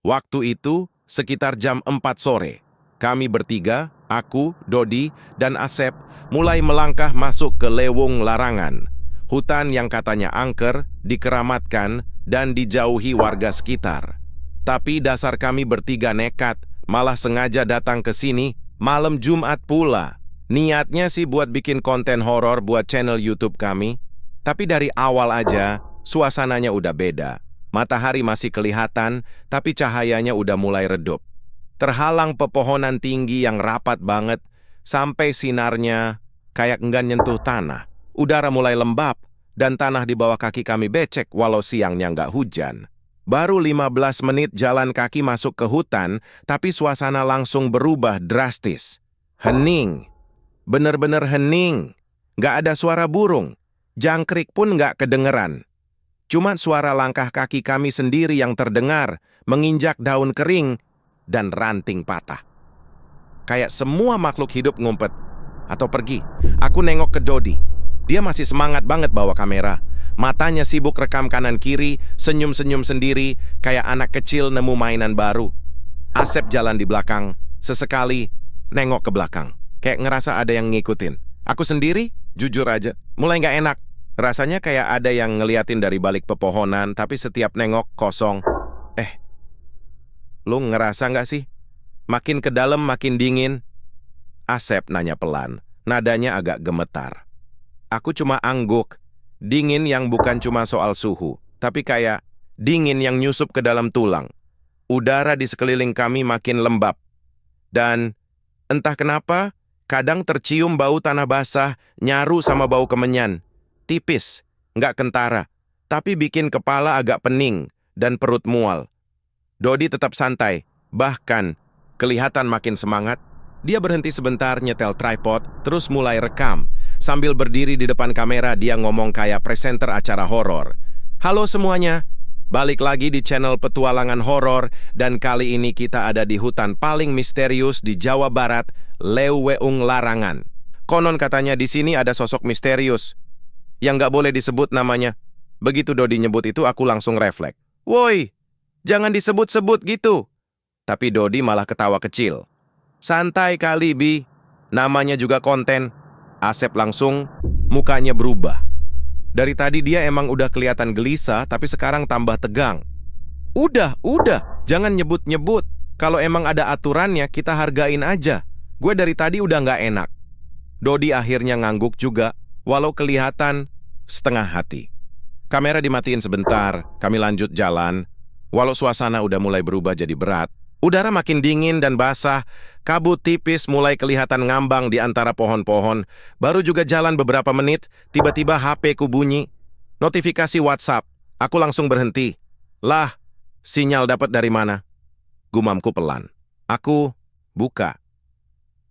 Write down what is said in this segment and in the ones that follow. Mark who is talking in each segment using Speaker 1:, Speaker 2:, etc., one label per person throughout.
Speaker 1: Waktu itu sekitar jam 4 sore. Kami bertiga, aku, Dodi, dan Asep mulai melangkah masuk ke Lewung Larangan. Hutan yang katanya angker, dikeramatkan, dan dijauhi warga sekitar. Tapi dasar kami bertiga nekat, malah sengaja datang ke sini malam Jumat pula. Niatnya sih buat bikin konten horor buat channel YouTube kami. Tapi dari awal aja, suasananya udah beda. Matahari masih kelihatan, tapi cahayanya udah mulai redup. Terhalang pepohonan tinggi yang rapat banget, sampai sinarnya kayak enggan nyentuh tanah. Udara mulai lembab, dan tanah di bawah kaki kami becek walau siangnya nggak hujan. Baru 15 menit jalan kaki masuk ke hutan, tapi suasana langsung berubah drastis. Hening. Bener-bener hening. Nggak ada suara burung. Jangkrik pun nggak kedengeran. Cuma suara langkah kaki kami sendiri yang terdengar, menginjak daun kering dan ranting patah. Kayak semua makhluk hidup ngumpet atau pergi. Aku nengok ke Dodi. Dia masih semangat banget bawa kamera. Matanya sibuk rekam kanan kiri, senyum-senyum sendiri, kayak anak kecil nemu mainan baru. Asep jalan di belakang, sesekali nengok ke belakang. Kayak ngerasa ada yang ngikutin. Aku sendiri, jujur aja, mulai nggak enak. Rasanya kayak ada yang ngeliatin dari balik pepohonan, tapi setiap nengok kosong. Lu ngerasa nggak sih? Makin ke dalam makin dingin. Asep nanya pelan, nadanya agak gemetar. Aku cuma angguk. Dingin yang bukan cuma soal suhu, tapi kayak dingin yang nyusup ke dalam tulang. Udara di sekeliling kami makin lembab. Dan entah kenapa, kadang tercium bau tanah basah, nyaru sama bau kemenyan. Tipis, nggak kentara, tapi bikin kepala agak pening dan perut mual. Dodi tetap santai, bahkan kelihatan makin semangat. Dia berhenti sebentar nyetel tripod, terus mulai rekam. Sambil berdiri di depan kamera, dia ngomong kayak presenter acara horor. Halo semuanya, balik lagi di channel petualangan horor, dan kali ini kita ada di hutan paling misterius di Jawa Barat, Lewung Larangan. Konon katanya di sini ada sosok misterius yang nggak boleh disebut namanya. Begitu Dodi nyebut itu, aku langsung refleks. Woi, jangan disebut-sebut gitu. Tapi Dodi malah ketawa kecil. Santai kali, Bi. Namanya juga konten. Asep langsung, mukanya berubah. Dari tadi dia emang udah kelihatan gelisah, tapi sekarang tambah tegang. Udah, jangan nyebut-nyebut. Kalau emang ada aturannya, kita hargain aja. Gue dari tadi udah nggak enak. Dodi akhirnya ngangguk juga, walau kelihatan setengah hati. Kamera dimatiin sebentar, kami lanjut jalan. Walau suasana udah mulai berubah jadi berat, udara makin dingin dan basah, kabut tipis mulai kelihatan ngambang di antara pohon-pohon. Baru juga jalan beberapa menit, tiba-tiba HP ku bunyi. Notifikasi WhatsApp. Aku langsung berhenti. Lah, sinyal dapat dari mana? Gumamku pelan. Aku buka.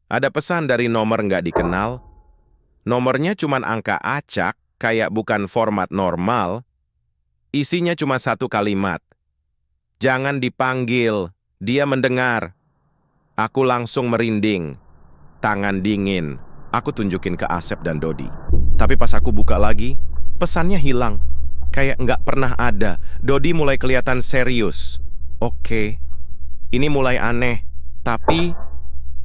Speaker 1: Ada pesan dari nomor nggak dikenal. Nomornya cuman angka acak, kayak bukan format normal. Isinya cuma satu kalimat. Jangan dipanggil, dia mendengar. Aku langsung merinding. Tangan dingin. Aku tunjukin ke Asep dan Dodi. Tapi pas aku buka lagi, pesannya hilang. Kayak nggak pernah ada. Dodi mulai kelihatan serius. Oke, ini mulai aneh. Tapi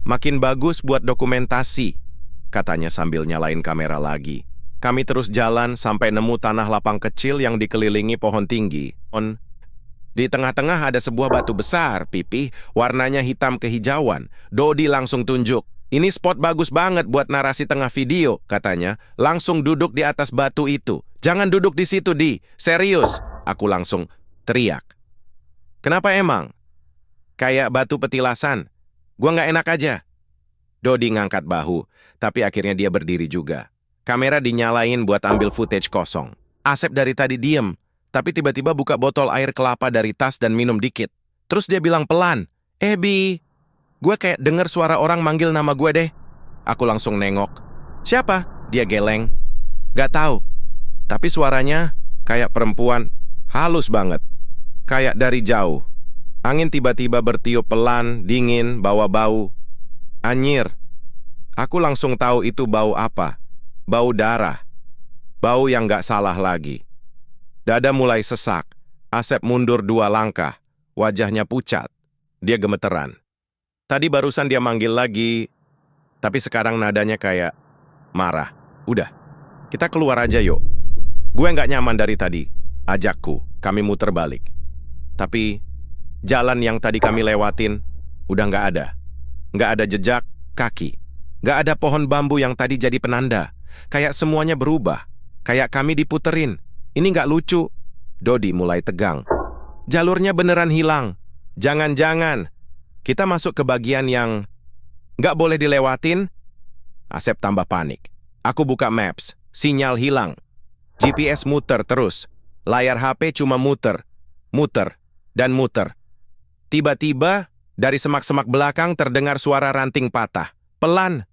Speaker 1: makin bagus buat dokumentasi, katanya sambil nyalain kamera lagi. Kami terus jalan sampai nemu tanah lapang kecil yang dikelilingi pohon tinggi. Di tengah-tengah ada sebuah batu besar, pipih, warnanya hitam kehijauan. Dodi langsung tunjuk. Ini spot bagus banget buat narasi tengah video, katanya. Langsung duduk di atas batu itu. Jangan duduk di situ, Di. Serius. Aku langsung teriak. Kenapa emang? Kayak batu petilasan. Gua nggak enak aja. Dodi ngangkat bahu, tapi akhirnya dia berdiri juga. Kamera dinyalain buat ambil footage kosong. Asep dari tadi diem, tapi tiba-tiba buka botol air kelapa dari tas dan minum dikit. Terus dia bilang pelan, Bi, gue kayak denger suara orang manggil nama gue deh. Aku langsung nengok. Siapa? Dia geleng. Gak tahu. Tapi suaranya kayak perempuan, halus banget. Kayak dari jauh. Angin tiba-tiba bertiup pelan, dingin, bawa bau. Anyir. Aku langsung tahu itu bau apa. Bau darah. Bau yang gak salah lagi. Dada mulai sesak. Asep mundur 2 langkah. Wajahnya pucat. Dia gemeteran. Tadi barusan dia manggil lagi, tapi sekarang nadanya kayak marah. Udah, kita keluar aja yuk. Gue nggak nyaman dari tadi. Ajakku, kami muter balik. Tapi jalan yang tadi kami lewatin udah nggak ada. Nggak ada jejak kaki. Nggak ada pohon bambu yang tadi jadi penanda. Kayak semuanya berubah. Kayak kami diputerin. Ini nggak lucu. Dodi mulai tegang. Jalurnya beneran hilang. Jangan-jangan kita masuk ke bagian yang nggak boleh dilewatin. Asep tambah panik. Aku buka maps. Sinyal hilang. GPS muter terus. Layar HP cuma muter, dan muter. Tiba-tiba, dari semak-semak belakang terdengar suara ranting patah. Pelan,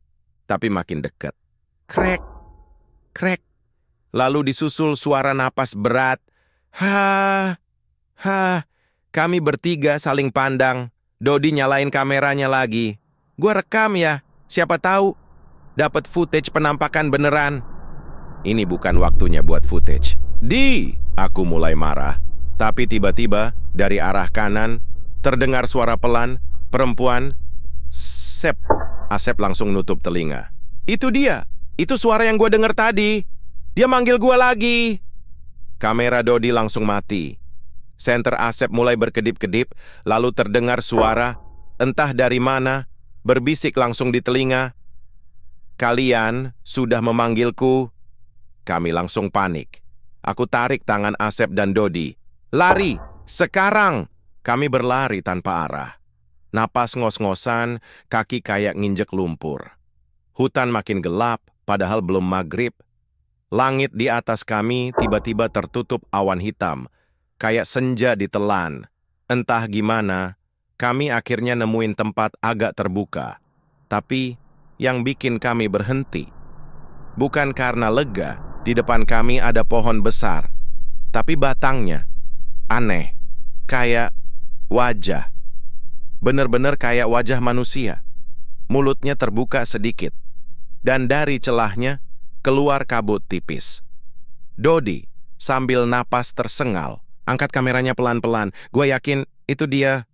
Speaker 1: tapi makin dekat. Krek, krek. Lalu disusul suara napas berat. Ha. Kami bertiga saling pandang. Dodi nyalain kameranya lagi. Gua rekam ya, siapa tahu dapat footage penampakan beneran. Ini bukan waktunya buat footage. Aku mulai marah. Tapi tiba-tiba, dari arah kanan, terdengar suara pelan, perempuan. Asep langsung nutup telinga. Itu dia. Itu suara yang gue denger tadi. Dia manggil gue lagi. Kamera Dodi langsung mati. Senter Asep mulai berkedip-kedip, lalu terdengar suara, entah dari mana, berbisik langsung di telinga. Kalian sudah memanggilku. Kami langsung panik. Aku tarik tangan Asep dan Dodi. Lari! Sekarang! Kami berlari tanpa arah. Napas ngos-ngosan, kaki kayak nginjek lumpur. Hutan makin gelap, padahal belum maghrib. Langit di atas kami tiba-tiba tertutup awan hitam, kayak senja ditelan. Entah gimana, kami akhirnya nemuin tempat agak terbuka. Tapi, yang bikin kami berhenti. Bukan karena lega, di depan kami ada pohon besar. Tapi batangnya aneh, kayak wajah. Bener-bener kayak wajah manusia. Mulutnya terbuka sedikit. Dan dari celahnya, keluar kabut tipis. Dodi, sambil napas tersengal, angkat kameranya pelan-pelan. Gue yakin itu dia.